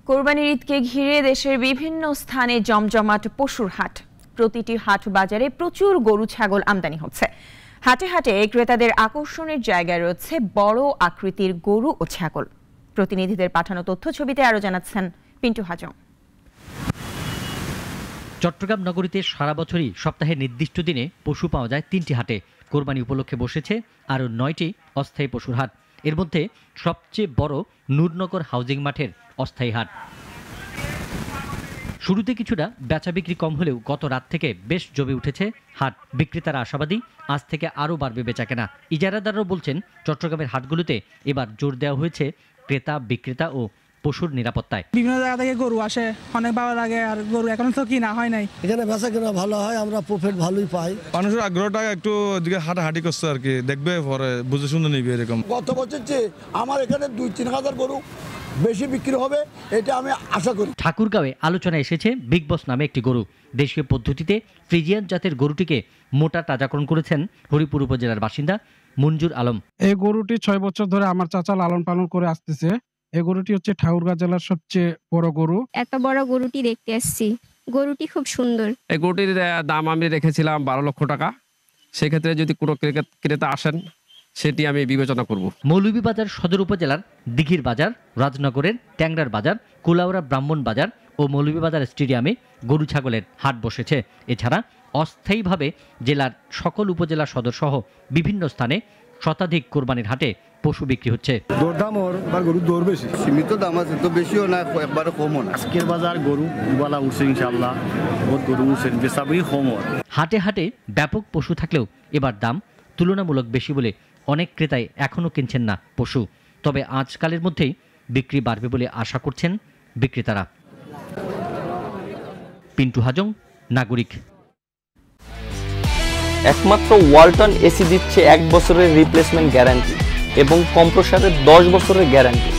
কোরবানির ঈদকে ঘিরে দেশের বিভিন্ন স্থানে জমজমাট পশুর হাট। প্রতিটি হাট বাজারে প্রচুর গরু ছাগল আমদানি হচ্ছে। হাটে হাটে ক্রেতাদের আকর্ষণের জায়গায় রয়েছে বড় আকৃতির গরু ও ছাগল। প্রতিনিধিদের পাঠানো তথ্য ছবিতে আরো জানাচ্ছেন পিন্টু হাজং। চট্টগ্রাম নগরীতে সারা বছরই সপ্তাহের নির্দিষ্ট দিনে পশু পাওয়া যায় 3টি হাটে। কোরবানি উপলক্ষে বসেছে আরও 9টি অস্থায়ী পশুর হাট। এর মধ্যে সবচেয়ে বড় নূরনগর হাউজিং মাঠের অস্থায়ী হাট। শুরুতে কিছুটা বেচা বিক্রি কম হলেও গত রাত থেকে বেশ জমে উঠেছে হাট। বিক্রেতারা আশাবাদী আজ থেকে আরও বাড়বে বেচাকেনা। ইজারাদাররাও বলছেন চট্টগ্রামের হাটগুলোতে এবার জোর দেওয়া হয়েছে ক্রেতা বিক্রেতা ও পশুর নিরাপত্তায়। বিভিন্ন জায়গা থেকে গরু আসে, অনেক ভালো লাগে। আর গরু এখন তো কিনা হয় নাই, এখানে বেচা কেনা ভালো হয়, আমরা প্রফিট ভালোই পাই। মানুষের আগ্রহটা একটু দিকে হাঁটাহাঁটি করছে আর কি, দেখবে পরে বুঝে শুনে নিবে এরকম। গত বছর চেয়ে আমার এখানে 2-3 হাজার গরু বেশি বিক্রি হবে, এটা আমি আশা করি। ঠাকুরগাঁওয়ে আলোচনায় এসেছে বিগ বস নামে একটি গরু। দেশীয় পদ্ধতিতে ফ্রিজিয়ান জাতের গরুটিকে মোটা তাজাকরণ করেছেন হরিপুর উপজেলার বাসিন্দা মঞ্জুর আলম। এই গরুটি 6 বছর ধরে আমার চাচা লালন পালন করে আসতেছে। এই গরুটি হচ্ছে ঠাকুরগাঁও জেলার সবচেয়ে বড় গরু। এত বড় গরুটি দেখতে আসছি, গরুটি খুব সুন্দর। এই গরুটির দাম আমি রেখেছিলাম 12 লক্ষ টাকা। সেক্ষেত্রে যদি কোনো ক্রেতা আসেন সেটি আমি বিবেচনা করব। মৌলভীবাজার সদর উপজেলার দিঘির বাজার, রাজনগরের ট্যাংরার বাজার, কুলাউড়া ব্রাহ্মণ বাজার ও মৌলভীবাজার স্টেডিয়ামে গরু ছাগলের হাট বসেছে। এছাড়া অস্থায়ীভাবে জেলার সকল উপজেলা সদর সহ বিভিন্ন স্থানে শতাধিক কোরবানির হাটে পশু বিক্রি হচ্ছে। দরদাম বা গরুর দর বেশি, সীমিত দাম আছে, তো বেশিও না একবারে কমও না। আজকের বাজার গরু বলা উঠছে, ইনশাআল্লাহ বহুত গরু উঠছে, বেচাবি কম। হাটে হাটে ব্যাপক পশু থাকলেও এবার দাম তুলনামূলক বেশি বলে অনেক ক্রেতাই এখনও কিনছেন না পশু। তবে আজকালের মধ্যেই বিক্রি বাড়বে বলে আশা করছেন বিক্রেতারা। পিন্টু হাজং, নাগরিক। একমাত্র ওয়ালটন এসি দিচ্ছে 1 বছরের রিপ্লেসমেন্ট গ্যারান্টি এবং কম্প্রেসারের 10 বছরের গ্যারান্টি।